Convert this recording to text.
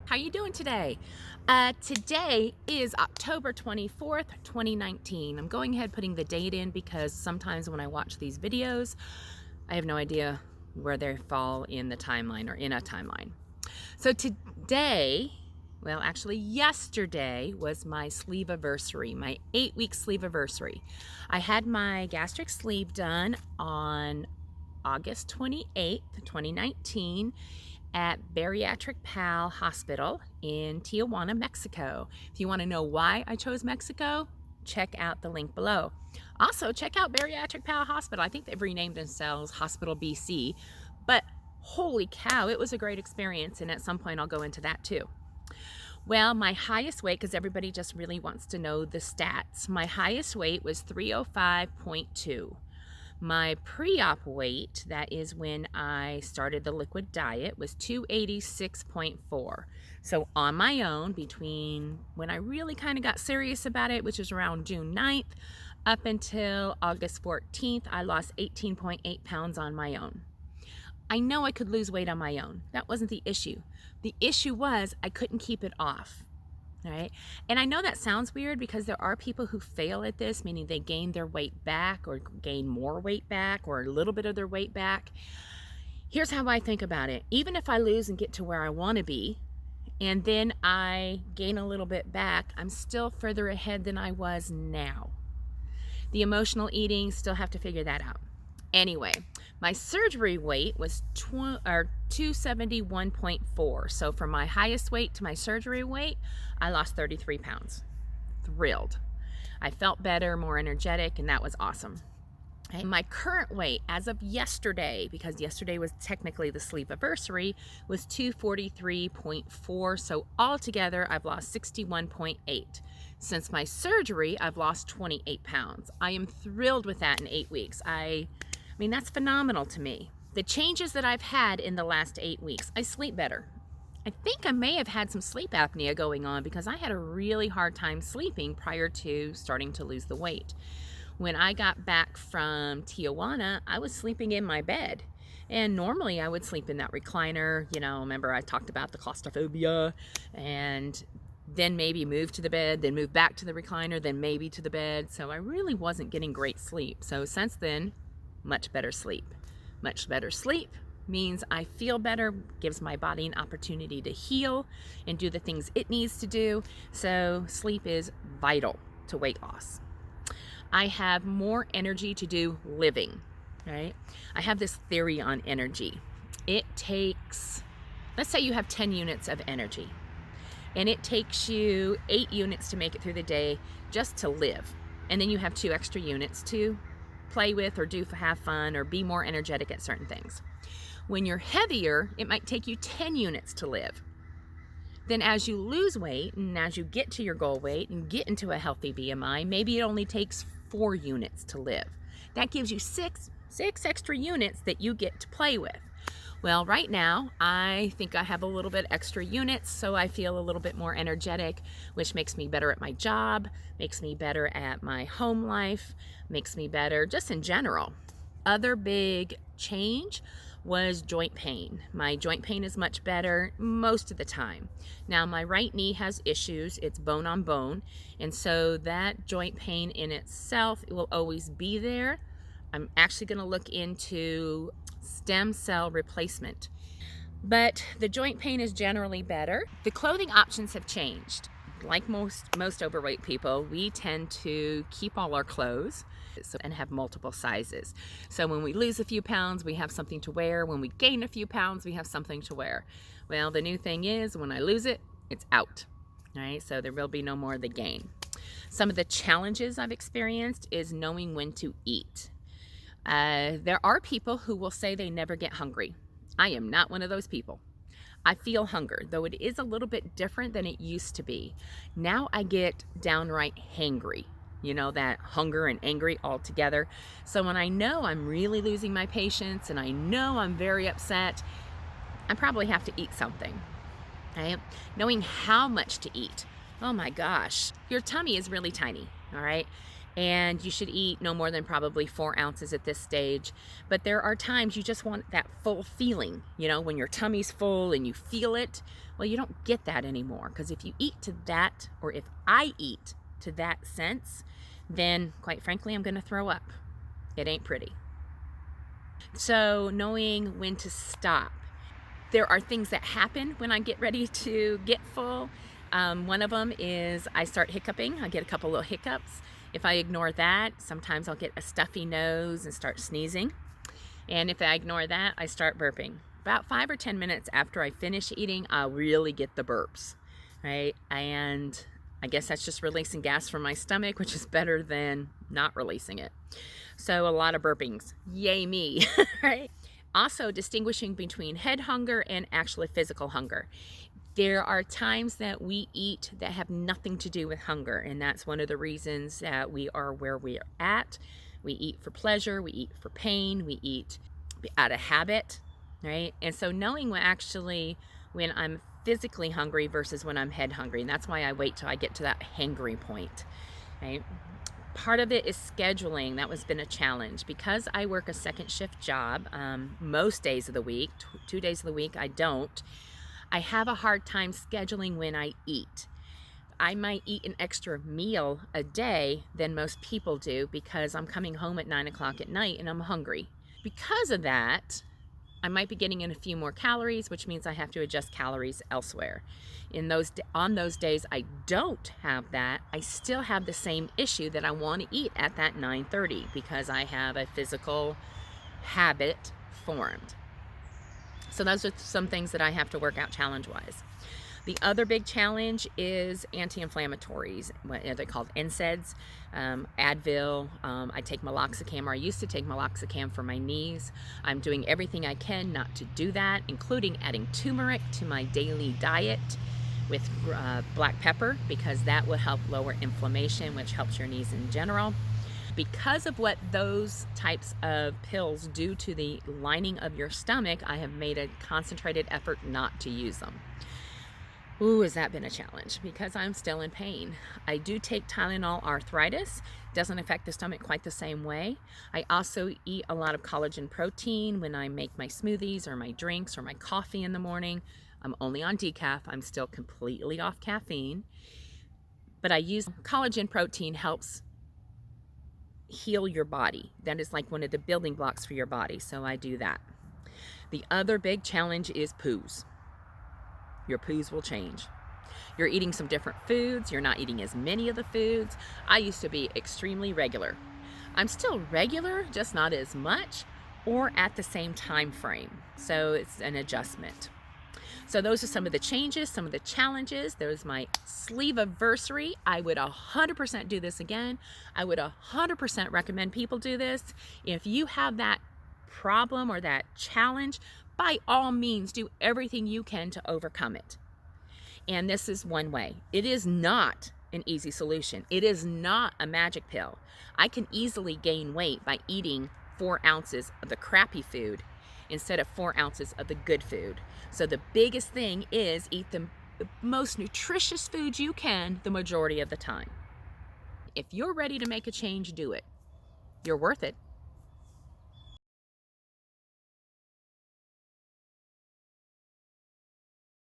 How you doing today? Today is October 24th, 2019. I'm going ahead putting the date in because sometimes when I watch these videos, I have no idea where they fall in the timeline or in a timeline. So today, well, actually yesterday was my Sleevaversary, my 8-week Sleevaversary. I had my gastric sleeve done on August 28th, 2019 at Bariatric Pal Hospital in Tijuana, Mexico. If you want to know why I chose Mexico, check out the link below. Also, check out Bariatric Pal Hospital. I think they've renamed themselves Hospital BC, but holy cow, it was a great experience, and at some point I'll go into that too. Well, my highest weight, because everybody just really wants to know the stats, my highest weight was 305.2. My pre-op weight, that is when I started the liquid diet, was 286.4. So on my own, between when I really kind of got serious about it, which was around June 9th, up until August 14th, I lost 18.8 pounds on my own. I know I could lose weight on my own. That wasn't the issue. The issue was I couldn't keep it off. All right. And I know that sounds weird because there are people who fail at this, meaning they gain their weight back or gain more weight back or a little bit of their weight back. Here's how I think about it. Even if I lose and get to where I want to be, and then I gain a little bit back, I'm still further ahead than I was now. The emotional eating, still have to figure that out. Anyway, my surgery weight was 271.4. So from my highest weight to my surgery weight, I lost 33 pounds. Thrilled. I felt better, more energetic, and that was awesome. Okay. My current weight as of yesterday, because yesterday was technically the Sleevaversary, was 243.4. So altogether, I've lost 61.8. Since my surgery, I've lost 28 pounds. I am thrilled with that in 8 weeks. I mean, that's phenomenal to me. The changes that I've had in the last 8 weeks, I sleep better. I think I may have had some sleep apnea going on because I had a really hard time sleeping prior to starting to lose the weight. When I got back from Tijuana, I was sleeping in my bed. And normally I would sleep in that recliner. You know, remember I talked about the claustrophobia, and then maybe move to the bed, then move back to the recliner, then maybe to the bed. So I really wasn't getting great sleep. So since then, much better sleep. Much better sleep means I feel better, gives my body an opportunity to heal and do the things it needs to do. So sleep is vital to weight loss. I have more energy to do living, right? I have this theory on energy. It takes, let's say you have 10 units of energy, and it takes you 8 units to make it through the day just to live. And then you have 2 extra units to play with or have fun or be more energetic at certain things. When you're heavier, it might take you 10 units to live. Then as you lose weight and as you get to your goal weight and get into a healthy BMI, maybe it only takes 4 units to live. That gives you six extra units that you get to play with. Well, right now, I think I have a little bit extra units, so I feel a little bit more energetic, which makes me better at my job, makes me better at my home life, makes me better just in general. Other big change was joint pain. My joint pain is much better most of the time. Now, my right knee has issues. It's bone on bone, and so that joint pain in itself, it will always be there. I'm actually going to look into stem cell replacement. But the joint pain is generally better. The clothing options have changed. Like most overweight people, we tend to keep all our clothes and have multiple sizes. So when we lose a few pounds, we have something to wear. When we gain a few pounds, we have something to wear. Well, the new thing is when I lose it, it's out. All right, so there will be no more of the gain. Some of the challenges I've experienced is knowing when to eat. There are people who will say they never get hungry. I am not one of those people. I feel hunger, though it is a little bit different than it used to be. Now I get downright hangry, you know, that hunger and angry all together. So when I know I'm really losing my patience and I know I'm very upset, I probably have to eat something. Right? Knowing how much to eat. Oh my gosh, your tummy is really tiny, all right? and you should eat no more than probably 4 ounces at this stage. But there are times you just want that full feeling, you know, when your tummy's full and you feel it. Well, you don't get that anymore, because if you eat to that, or if I eat to that sense, then quite frankly, I'm going to throw up. It ain't pretty. So knowing when to stop. There are things that happen when I get ready to get full. One of them is I start hiccuping. I get a couple little hiccups. If I ignore that, sometimes I'll get a stuffy nose and start sneezing. And if I ignore that, I start burping. About 5 or 10 minutes after I finish eating, I'll really get the burps, right? And I guess that's just releasing gas from my stomach, which is better than not releasing it. So a lot of burpings. Yay me, right? Also, distinguishing between head hunger and actually physical hunger. There are times that we eat that have nothing to do with hunger, and that's one of the reasons that we are where we are at. We eat for pleasure, we eat for pain, we eat out of habit, right? And so knowing when I'm physically hungry versus when I'm head hungry, and that's why I wait till I get to that hangry point, right? Part of it is scheduling. That has been a challenge because I work a second shift job most days of the week. 2 days of the week I don't. I have a hard time scheduling when I eat. I might eat an extra meal a day than most people do because I'm coming home at 9 o'clock at night and I'm hungry. Because of that, I might be getting in a few more calories, which means I have to adjust calories elsewhere. On those days I don't have that, I still have the same issue that I want to eat at that 9:30 because I have a physical habit formed. So those are some things that I have to work out challenge-wise. The other big challenge is anti-inflammatories, what are they called? NSAIDs, Advil. I take meloxicam, or I used to take meloxicam for my knees. I'm doing everything I can not to do that, including adding turmeric to my daily diet with black pepper, because that will help lower inflammation, which helps your knees in general. Because of what those types of pills do to the lining of your stomach, I have made a concentrated effort not to use them. Ooh, has that been a challenge because I'm still in pain. I do take Tylenol arthritis. Doesn't affect the stomach quite the same way. I also eat a lot of collagen protein when I make my smoothies or my drinks or my coffee in the morning. I'm only on decaf. I'm still completely off caffeine. But I use collagen protein, helps heal your body. That is like one of the building blocks for your body. So I do that. The other big challenge is poos. Your poos will change. You're eating some different foods. You're not eating as many of the foods. I used to be extremely regular. I'm still regular, just not as much or at the same time frame. So it's an adjustment. So those are some of the changes, some of the challenges. There's my Sleevaversary. I would 100% do this again. I would 100% recommend people do this. If you have that problem or that challenge, by all means, do everything you can to overcome it. And this is one way. It is not an easy solution. It is not a magic pill. I can easily gain weight by eating 4 ounces of the crappy food instead of 4 ounces of the good food. So the biggest thing is eat the most nutritious food you can the majority of the time. If you're ready to make a change, do it. You're worth it.